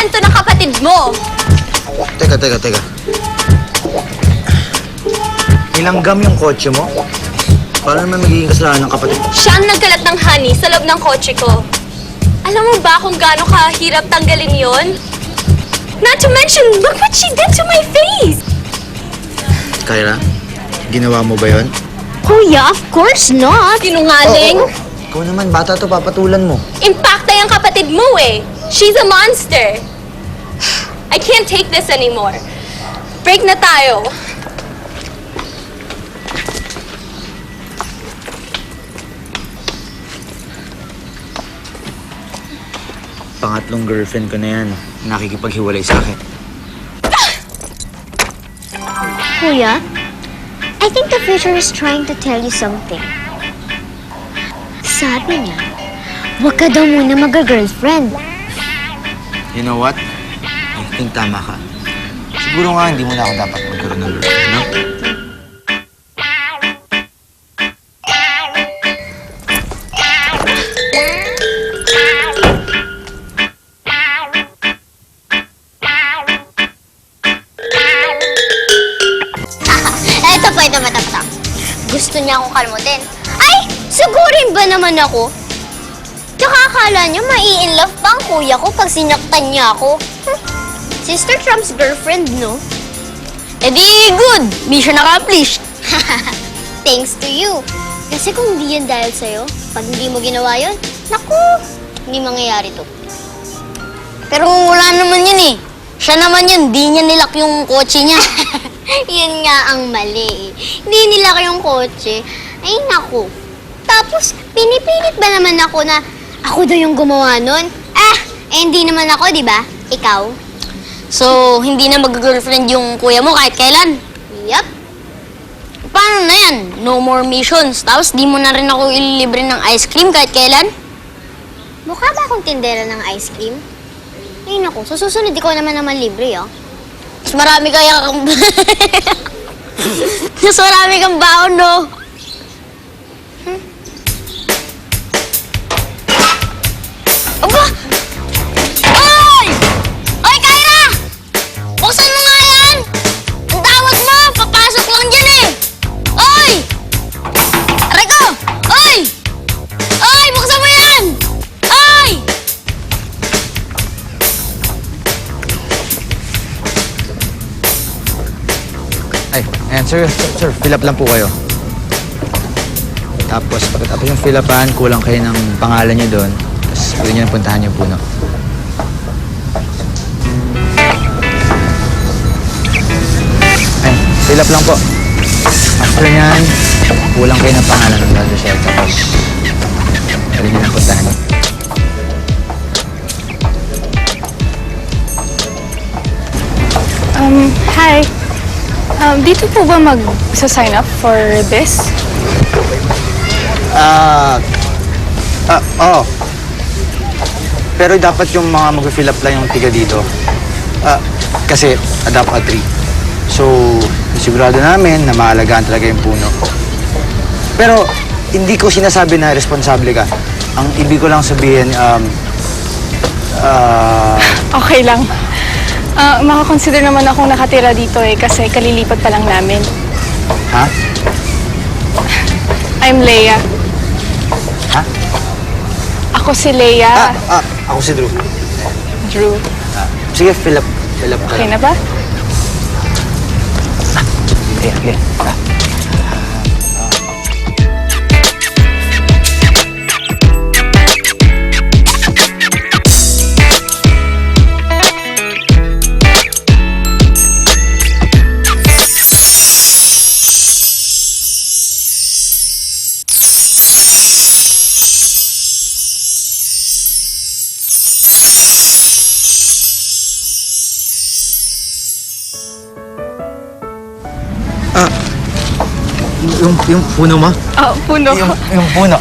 kasalanan to ng kapatid mo. Teka. Nilanggam yung kotse mo? Paano naman magiging kasalanan ng kapatid? Siya ang nagkalat ng honey sa loob ng kotse ko. Alam mo ba kung gaano kahirap tanggalin yon? Not to mention, look what she did to my face! Kyra, ginawa mo ba yon? Kuya, of course not! Sinungaling! Ikaw naman, bata to, papatulan mo. Impacta yung kapatid mo eh! She's a monster! I can't take this anymore. Break na tayo. Pangatlong girlfriend ko na yan. Nakikipaghiwalay sa akin. Kuya, I think the future is trying to tell you something. Sabi niya, huwag ka daw muna mag-girlfriend. You know what? I think tama ka. Siguro nga hindi mo na ako dapat magkaroon ng girlfriend, no? Ito matapos. Gusto niya akong kalmutin. Ay, sugurin ba naman ako? Tsaka akala niya mai-inlove pa ang kuya ko pag sinaktan niya ako. Sister Trump's girlfriend, no? Eh di good! Mission accomplished! Thanks to you. Kasi kung di yan dahil sa'yo, pag hindi mo ginawa yun, naku, hindi mangyayari to. Pero wala naman yun eh. Siya naman yun, di niya nilak yung kotse niya. Yun nga ang mali eh. Hindi nila kayong kotse. Ay, naku. Tapos, pinipilit ba naman ako na ako daw yung gumawa nun? Hindi naman ako, di ba? Ikaw? So, hindi na mag-girlfriend yung kuya mo kahit kailan? Yup. Paano na yan? No more missions. Tapos di mo na rin ako ililibre ng ice cream kahit kailan? Mukha ba akong tindera ng ice cream? Ay, naku. So, susunod ikaw naman libre, oh. Mas marami kaya kang... Mas marami kang baon, no? Aba! Oy! Oy, Kyra! Buksan mo nga yan! Ang tawag mo! Papasok lang dyan eh! Oy! Aray ko! Oy! Oy! Buksan mo yan! Oy! Ay, ayan, sir, fill up lang po kayo. Tapos, pagkatapos yung fill upan, kulang kayo ng pangalan nyo doon. Tapos, pwede nyo puntahan yung puno. Ay, fill up lang po. After nyan, kulang kayo ng pangalan ng Brother Shell. Tapos, pwede nyo nang puntahan. Hi. Dito po ba mag-sign up for this? Oo. Pero dapat yung mga mag-fill up lang yung tiga dito. Kasi adapt a tree. So, sigurado namin na maalagaan talaga yung puno. Pero, hindi ko sinasabi na responsable ka. Ang ibig ko lang sabihin, Okay lang. Makakonsider naman akong nakatira dito eh kasi kalilipat pa lang namin. ha? I'm Leia. Ha? Ako si Leia. Ako si Drew. Drew. Sige, fill up ka. Okay na ba? Okay. Yung puno mo? Puno. Yung puno.